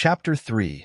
Chapter 3.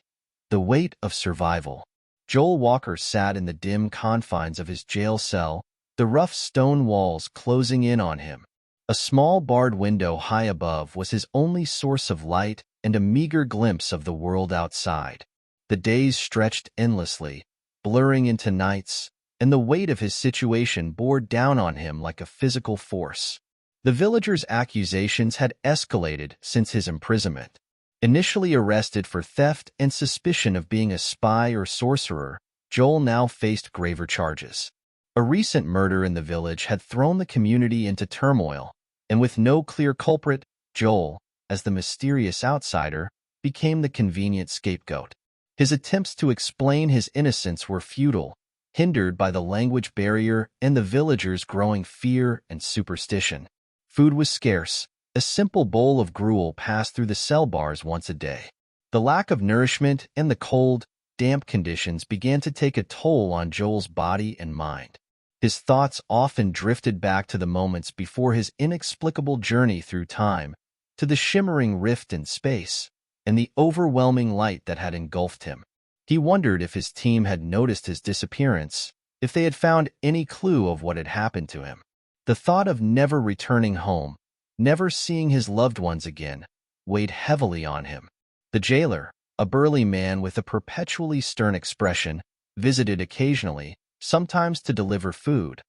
The Weight of Survival. Joel Walker sat in the dim confines of his jail cell, the rough stone walls closing in on him. A small barred window high above was his only source of light and a meager glimpse of the world outside. The days stretched endlessly, blurring into nights, and the weight of his situation bore down on him like a physical force. The villagers' accusations had escalated since his imprisonment. Initially arrested for theft and suspicion of being a spy or sorcerer, Joel now faced graver charges. A recent murder in the village had thrown the community into turmoil, and with no clear culprit, Joel, as the mysterious outsider, became the convenient scapegoat. His attempts to explain his innocence were futile, hindered by the language barrier and the villagers' growing fear and superstition. Food was scarce. A simple bowl of gruel passed through the cell bars once a day. The lack of nourishment and the cold, damp conditions began to take a toll on Joel's body and mind. His thoughts often drifted back to the moments before his inexplicable journey through time, to the shimmering rift in space, and the overwhelming light that had engulfed him. He wondered if his team had noticed his disappearance, if they had found any clue of what had happened to him. The thought of never returning home, never seeing his loved ones again, weighed heavily on him. The jailer, a burly man with a perpetually stern expression, visited occasionally, sometimes to deliver food,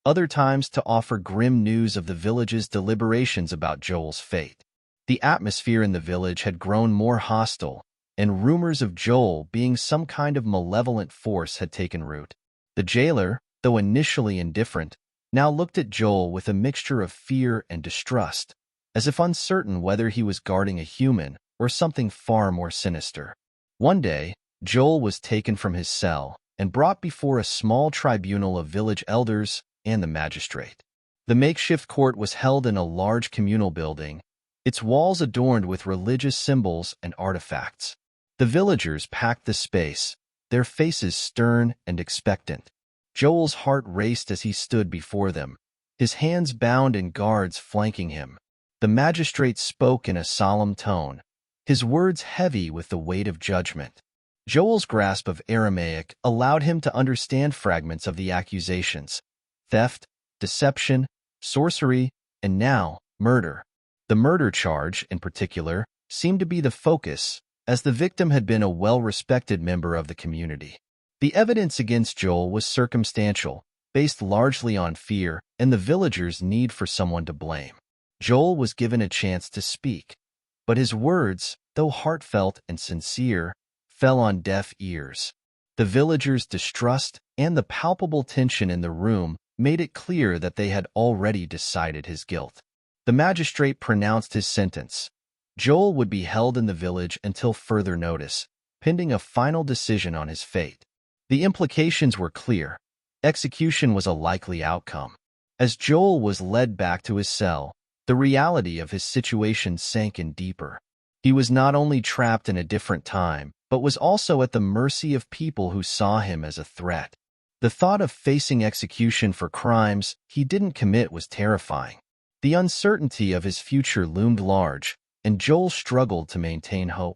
other times to offer grim news of the village's deliberations about Joel's fate. The atmosphere in the village had grown more hostile, and rumors of Joel being some kind of malevolent force had taken root. The jailer, though initially indifferent, now looked at Joel with a mixture of fear and distrust, as if uncertain whether he was guarding a human or something far more sinister. One day, Joel was taken from his cell and brought before a small tribunal of village elders and the magistrate. The makeshift court was held in a large communal building, its walls adorned with religious symbols and artifacts. The villagers packed the space, their faces stern and expectant. Joel's heart raced as he stood before them, his hands bound and guards flanking him. The magistrate spoke in a solemn tone, his words heavy with the weight of judgment. Joel's grasp of Aramaic allowed him to understand fragments of the accusations: theft, deception, sorcery, and now murder. The murder charge, in particular, seemed to be the focus, as the victim had been a well-respected member of the community. The evidence against Joel was circumstantial, based largely on fear and the villagers' need for someone to blame. Joel was given a chance to speak, but his words, though heartfelt and sincere, fell on deaf ears. The villagers' distrust and the palpable tension in the room made it clear that they had already decided his guilt. The magistrate pronounced his sentence. Joel would be held in the village until further notice, pending a final decision on his fate. The implications were clear. Execution was a likely outcome. As Joel was led back to his cell, the reality of his situation sank in deeper. He was not only trapped in a different time, but was also at the mercy of people who saw him as a threat. The thought of facing execution for crimes he didn't commit was terrifying. The uncertainty of his future loomed large, and Joel struggled to maintain hope.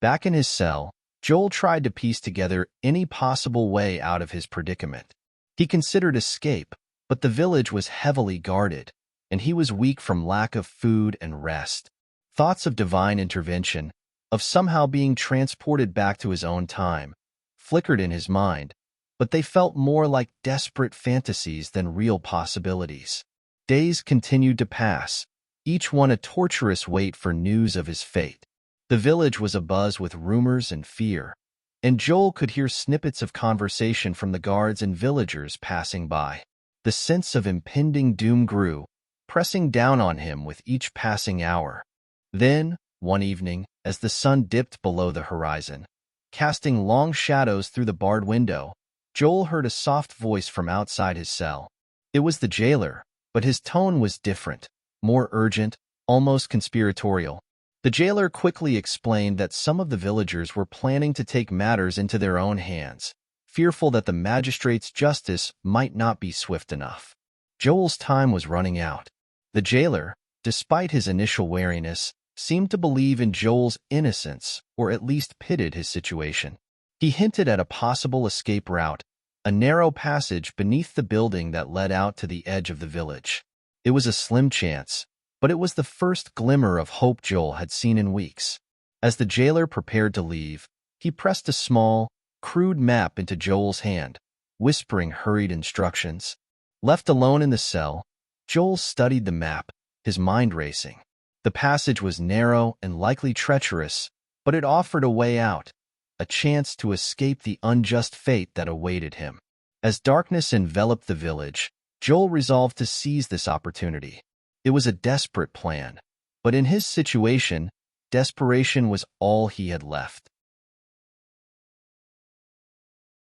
Back in his cell, Joel tried to piece together any possible way out of his predicament. He considered escape, but the village was heavily guarded, and he was weak from lack of food and rest. Thoughts of divine intervention, of somehow being transported back to his own time, flickered in his mind, but they felt more like desperate fantasies than real possibilities. Days continued to pass, each one a torturous wait for news of his fate. The village was abuzz with rumors and fear, and Joel could hear snippets of conversation from the guards and villagers passing by. The sense of impending doom grew, pressing down on him with each passing hour. Then, one evening, as the sun dipped below the horizon, casting long shadows through the barred window, Joel heard a soft voice from outside his cell. It was the jailer, but his tone was different, more urgent, almost conspiratorial. The jailer quickly explained that some of the villagers were planning to take matters into their own hands, fearful that the magistrate's justice might not be swift enough. Joel's time was running out. The jailer, despite his initial wariness, seemed to believe in Joel's innocence, or at least pitied his situation. He hinted at a possible escape route, a narrow passage beneath the building that led out to the edge of the village. It was a slim chance, but it was the first glimmer of hope Joel had seen in weeks. As the jailer prepared to leave, he pressed a small, crude map into Joel's hand, whispering hurried instructions. Left alone in the cell, Joel studied the map, his mind racing. The passage was narrow and likely treacherous, but it offered a way out, a chance to escape the unjust fate that awaited him. As darkness enveloped the village, Joel resolved to seize this opportunity. It was a desperate plan, but in his situation, desperation was all he had left.